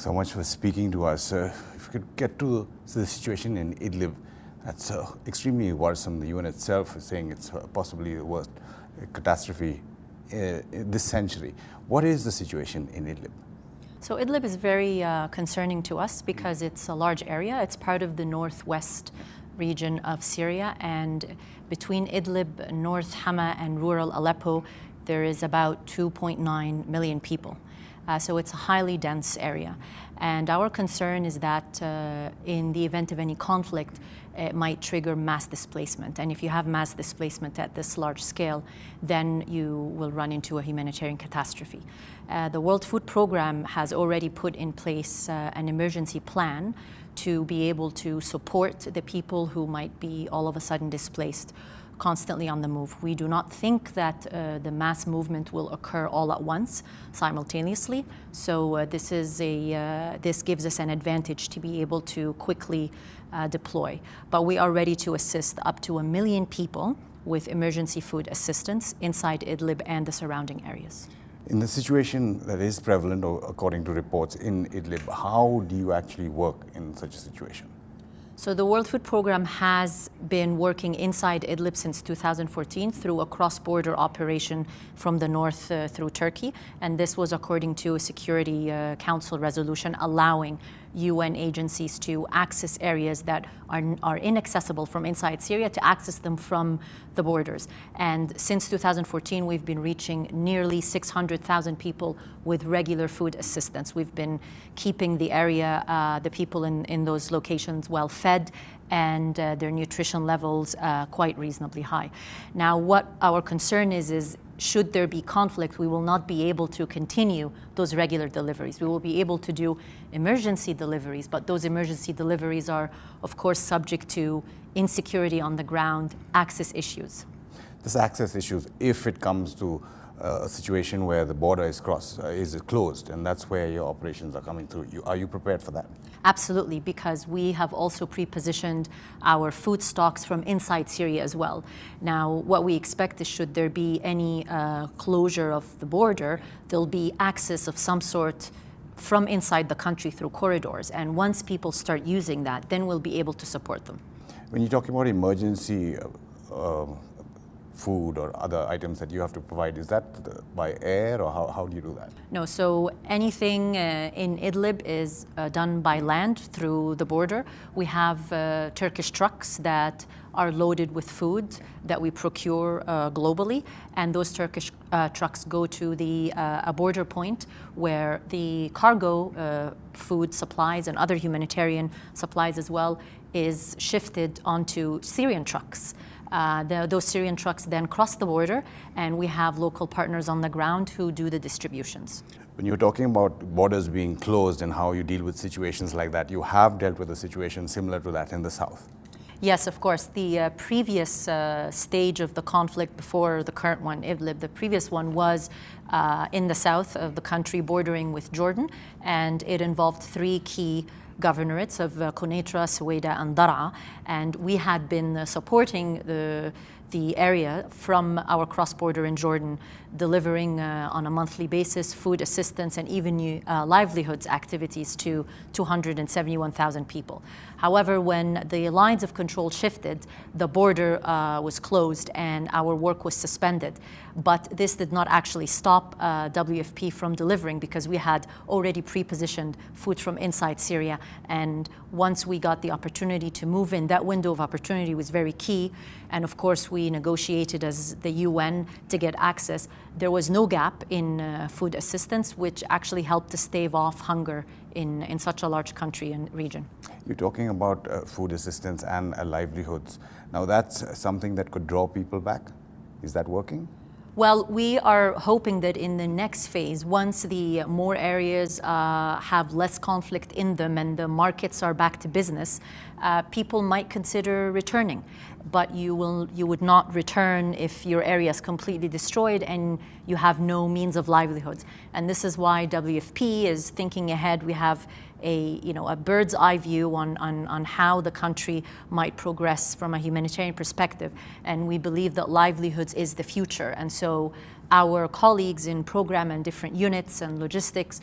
so much for speaking to us. If we could get to the situation in Idlib, that's extremely worrisome. The UN itself is saying it's possibly the worst catastrophe this century. What is the situation in Idlib? So Idlib is very concerning to us because it's a large area. It's part of the northwest region of Syria, and between Idlib, North Hama, and rural Aleppo, there is about 2.9 million people. So it's a highly dense area. And our concern is that in the event of any conflict, it might trigger mass displacement. And if you have mass displacement at this large scale, then you will run into a humanitarian catastrophe. The World Food Programme has already put in place an emergency plan to be able to support the people who might be all of a sudden displaced, constantly on the move. We do not think that the mass movement will occur all at once, simultaneously. So this gives us an advantage to be able to quickly deploy. But we are ready to assist up to 1 million people with emergency food assistance inside Idlib and the surrounding areas. In the situation that is prevalent, according to reports, in Idlib, how do you actually work in such a situation? So the World Food Programme has been working inside Idlib since 2014 through a cross-border operation from the north through Turkey. And this was according to a Security Council resolution allowing UN agencies to access areas that are inaccessible from inside Syria, to access them from the borders. And since 2014, we've been reaching nearly 600,000 people with regular food assistance. We've been keeping the area, the people in those locations well fed, and their nutrition levels quite reasonably high. Now, what our concern is should there be conflict, we will not be able to continue those regular deliveries. We will be able to do emergency deliveries, but those emergency deliveries are, of course, subject to insecurity on the ground, access issues. This access issues, if it comes to a situation where the border is closed, and that's where your operations are coming through. Are you prepared for that? Absolutely, because we have also pre-positioned our food stocks from inside Syria as well. Now, what we expect is should there be any closure of the border, there'll be access of some sort from inside the country through corridors. And once people start using that, then we'll be able to support them. When you're talking about emergency food or other items that you have to provide, is that by air, or how do you do that? No, so anything in Idlib is done by land through the border. We have Turkish trucks that are loaded with food that we procure globally, and those Turkish trucks go to a border point where the cargo food supplies and other humanitarian supplies as well is shifted onto Syrian trucks. Those Syrian trucks then cross the border, and we have local partners on the ground who do the distributions. When you're talking about borders being closed and how you deal with situations like that, you have dealt with a situation similar to that in the south. Yes, of course. The previous stage of the conflict before the current one, Idlib, the previous one was in the south of the country bordering with Jordan, and it involved 3 key governorates of Quneitra, Suwayda, and Dar'a, and we had been supporting the area from our cross-border in Jordan, delivering on a monthly basis food assistance and even livelihoods activities to 271,000 people. However, when the lines of control shifted, the border was closed and our work was suspended. But this did not actually stop WFP from delivering, because we had already pre-positioned food from inside Syria. And once we got the opportunity to move in, that window of opportunity was very key. And of course, we negotiated as the UN to get access. There was no gap in food assistance, which actually helped to stave off hunger in such a large country and region. You're talking about food assistance and livelihoods. Now, that's something that could draw people back. Is that working? Well, we are hoping that in the next phase, once the more areas have less conflict in them and the markets are back to business, people might consider returning. But you would not return if your area is completely destroyed and you have no means of livelihoods. And this is why WFP is thinking ahead. We have a bird's eye view on how the country might progress from a humanitarian perspective. And we believe that livelihoods is the future. And so our colleagues in program and different units and logistics,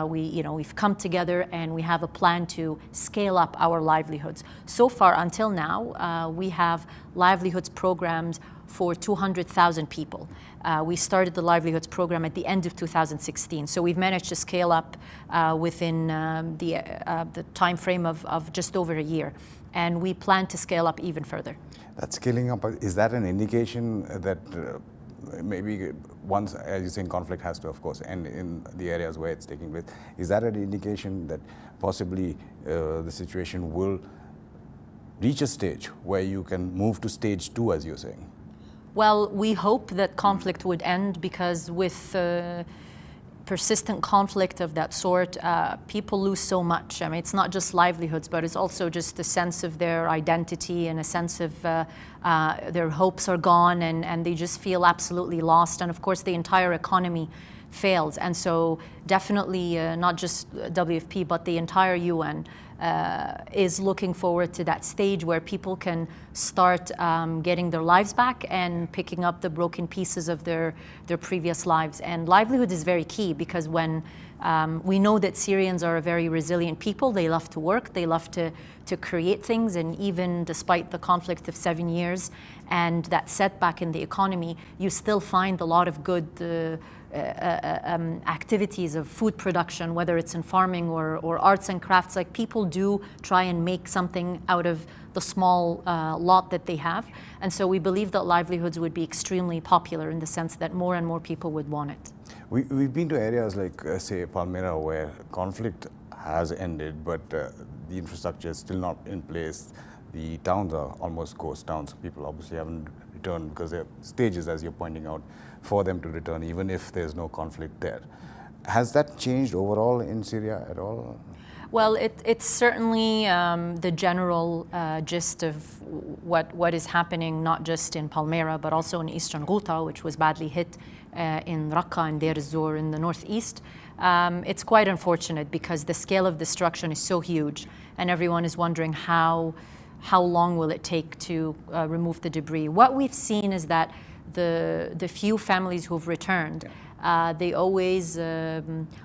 we've come together and we have a plan to scale up our livelihoods. So far, until now, we have livelihoods programs for 200,000 people. We started the livelihoods program at the end of 2016, so we've managed to scale up within the time frame of just over a year, and we plan to scale up even further. That scaling up, is that an indication that maybe once, as you're saying, conflict has to, of course, end in the areas where it's taking place? Is that an indication that possibly the situation will reach a stage where you can move to stage 2, as you're saying? Well, we hope that conflict would end, because with persistent conflict of that sort, people lose so much. I mean, it's not just livelihoods, but it's also just a sense of their identity and a sense of their hopes are gone, and they just feel absolutely lost. And of course, the entire economy fails. And so definitely not just WFP, but the entire UN is looking forward to that stage where people can start getting their lives back and picking up the broken pieces of their previous lives. And livelihood is very key, because when we know that Syrians are a very resilient people, they love to work, they love to create things, and even despite the conflict of 7 years and that setback in the economy, you still find a lot of good activities of food production, whether it's in farming or arts and crafts. Like, people do try and make something out of the small lot that they have. And so we believe that livelihoods would be extremely popular, in the sense that more and more people would want it. We've been to areas like, say, Palmyra, where conflict has ended, but the infrastructure is still not in place. The towns are almost ghost towns. People obviously haven't returned, because there are stages, as you're pointing out, for them to return, even if there's no conflict there. Has that changed overall in Syria at all? Well, it's certainly the general gist of what is happening, not just in Palmyra, but also in eastern Ghouta, which was badly hit, in Raqqa and Deir Ezzor in the northeast. It's quite unfortunate, because the scale of destruction is so huge, and everyone is wondering how long will it take to remove the debris. What we've seen is that the few families who've returned, they always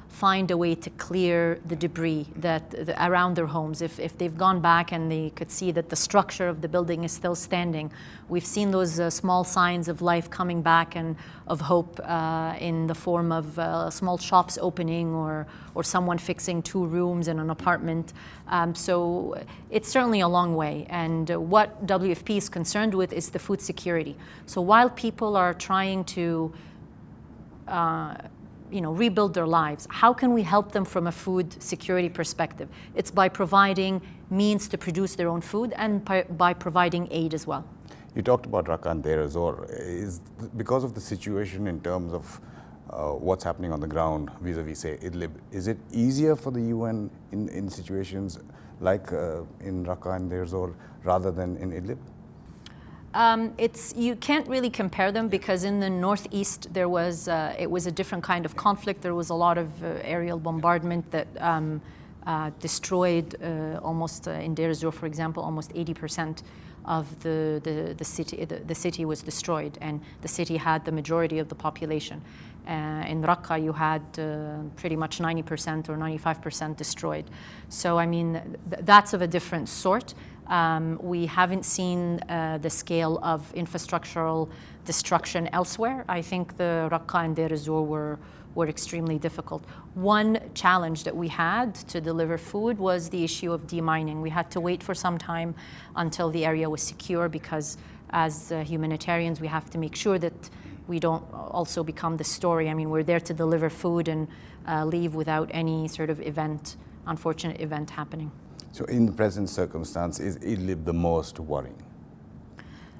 find a way to clear the debris around their homes. If they've gone back and they could see that the structure of the building is still standing, we've seen those small signs of life coming back and of hope in the form of small shops opening, or someone fixing 2 rooms in an apartment. So it's certainly a long way. And what WFP is concerned with is the food security. So while people are trying to rebuild their lives, how can we help them from a food security perspective? It's by providing means to produce their own food, and by providing aid as well. You talked about Raqqa and Deir Ezzor. Because of the situation in terms of what's happening on the ground vis-a-vis, say, Idlib, is it easier for the UN in situations like in Raqqa and Deir Ezzor rather than in Idlib? You can't really compare them, because in the northeast it was a different kind of conflict. There was a lot of aerial bombardment that destroyed almost in Deir Ezzor, for example, almost 80% of the city. The city was destroyed, and the city had the majority of the population. In Raqqa, you had pretty much 90% or 95% destroyed. So I mean, that's of a different sort. We haven't seen the scale of infrastructural destruction elsewhere. I think the Raqqa and Deir Ezzor were extremely difficult. One challenge that we had to deliver food was the issue of demining. We had to wait for some time until the area was secure, because as humanitarians, we have to make sure that we don't also become the story. I mean, we're there to deliver food and leave without any sort of unfortunate event happening. So in the present circumstance, is Idlib the most worrying?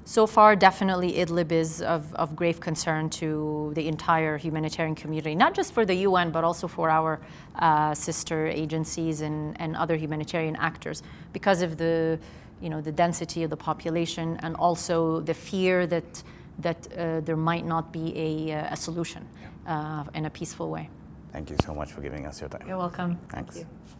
So far, definitely Idlib is of grave concern to the entire humanitarian community, not just for the UN, but also for our sister agencies and other humanitarian actors, because of the density of the population, and also the fear that there might not be a solution in a peaceful way. Thank you so much for giving us your time. You're welcome. Thanks. Thank you.